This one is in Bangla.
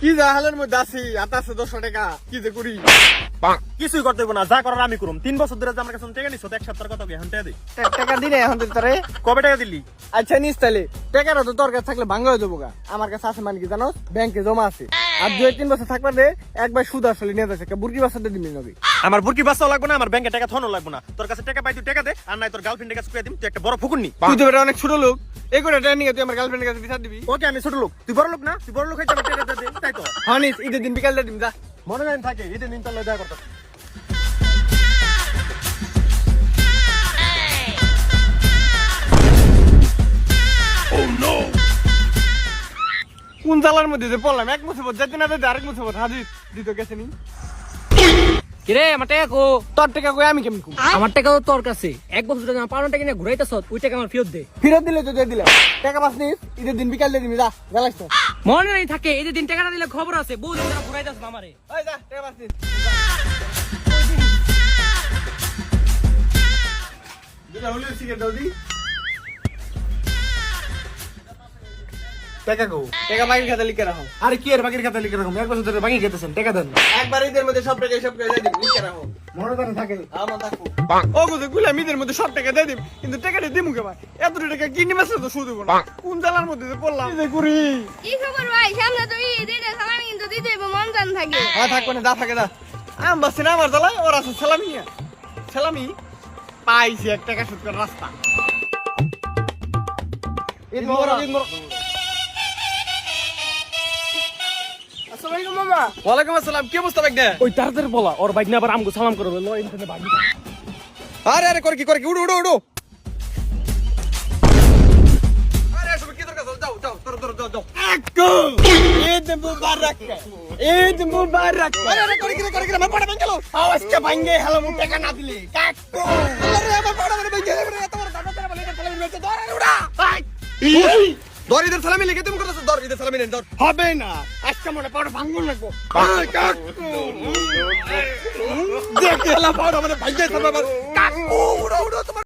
কি জাহালের মধ্যে আছি আতাছে 200 টাকা কি যে করি কিছুই করতে হইব না, যা করার আমি করুম। 3 বছর ধরে যে আমার কাছে টাকা নিছো, এক সপ্তাহের কথা এখন টাকা দিই। টাকা দিনে এখন দিতে রে। কবে টাকা দিলি? আচ্ছা নিস তাহলে টাকাটা তো তোর কাছে থাকলে ভাঙ্গা হয়ে যাবো গা। আমার কাছে আছে মানে কি জানো, ব্যাংকে জমা আছে। আর 2-3 বছর থাকবে রে, একবার সুদ আসলে নিয়ে যাচ্ছে বুরকি বাচ্চাদের দিবি নবি। আমার বুরকি বাচ্চাও লাগবে না, আমার ব্যাংকে টাকা থনো লাগবে না। তোর কাছে টাকা পাই তুই টাকা দে, আর নাই তোর গার্লফ্রেন্ডের কাছে দিম। তুই একটা বড় ফুকুননি। তুই তো বেটা অনেক ছোট লোক, এই করে ট্রেনিং তুই আমার গার্লফ্রেন্ডের কাছে বিচার দিবি। ওকে আমি ছোট লোক, তুই বড় লোক না? তুই বড় লোক হইতে আমার টাকা দে, তাই তো? হ্যাঁ নিস, ঈদের দিন বিকালে দিম যা। মনে নাই থাকে ঈদের দিন তোর লগে দেখা করতে। কোন জালার মধ্যে যে পড়লাম, এক মুসিবত যেতে না যেতে আরেক মুসিবত হাজির দিত গেছে নি। কিরে আমার টাকা কো? তোর টাকা কই আমি কেমন আমার টাকা তো তোর কাছে। এক বছর ধরে আমার পাওনা টাকা নিয়ে ঘুরাইতেছ, ওই টাকা আমার ফেরত দে। ফেরত দিলে তো দিয়ে দিলাম। টাকা পাস নিস, ঈদের দিন বিকালে দিবি যা, জ্বালাস তো। মনে নাই থাকে এই যে দিন টাকাটা দিলে খবর আছে, বহুদিন ধরে ঘুরাইতেছ আমারে। ওই যা, টাকা পাস নিস। দুটা হলে সিগারেট দাও দি। টাকা কো? টাকা বাকির খাতা লিখে রাখো। আরে কি এর বাকির খাতা লিখে রাখুন? এক বছর ধরে বাকি খেতেছেন, টাকা দেন। একবার ঈদের মধ্যে সব টাকা হিসাব করে দিয়ে দিবি, লিখে রাখো। মনে করে থাকে। আমার থাকো। ও গুলো গুলা ঈদের মধ্যে সব টাকা দিয়ে দিবি, কিন্তু টাকাটা দিমু কে ভাই? এত টাকা কিনে মাসে তো শুধু না। কোন জালার মধ্যে যে পড়লাম যে করি। কি খবর ভাই? সামনে তো ঈদ, ঈদের সালামি কিন্তু দিতে হইব, মন জান থাকে। হ্যাঁ থাকবে না, যা থাকে যা। আম বাসি না আমার জ্বালায়, ওর আছে সালামি নিয়ে। সালামি পাইছি 1 টাকা সুদ করে রাস্তা। ঈদ মোবারক, ঈদ মোবারক। আসসালামু আলাইকুম মামা। ওয়ালাইকুম আসসালাম, কি অবস্থা বাইকটা? ওই তাড়াতাড়ি বলা, ওর বাইক না আবার আমগো সালাম করবে। ল ইনখানে বাইক। আরে আরে করে কি উড়ো উড়ো উড়ো। আরে সব কি দরকার? যাও যাও যাও যাও। আকু ঈদ মুবারক, ঈদ মুবারক। আরে আরে করে কি আমার পড়া ভাঙ গেল। আওয়াজটা ভাঙ্গে হেলো মু টাকা না দিলে কাকু। আরে আমার পড়া ভাঙ গেল রে, তোমার দাদা দাদা বলে এটা সালামি মেলতে দর উড়া। দর ঈদের সালামি লিখে তুমি করতেছ, দর ঈদের সালামি নেন দর। হবে না, আজকে মনে পড়া ভাঙ্গুন লাগবো। দেখে এলা পড়া মানে ভাঙ গেছে বাবা। কাকু উড়ো উড়ো তোমার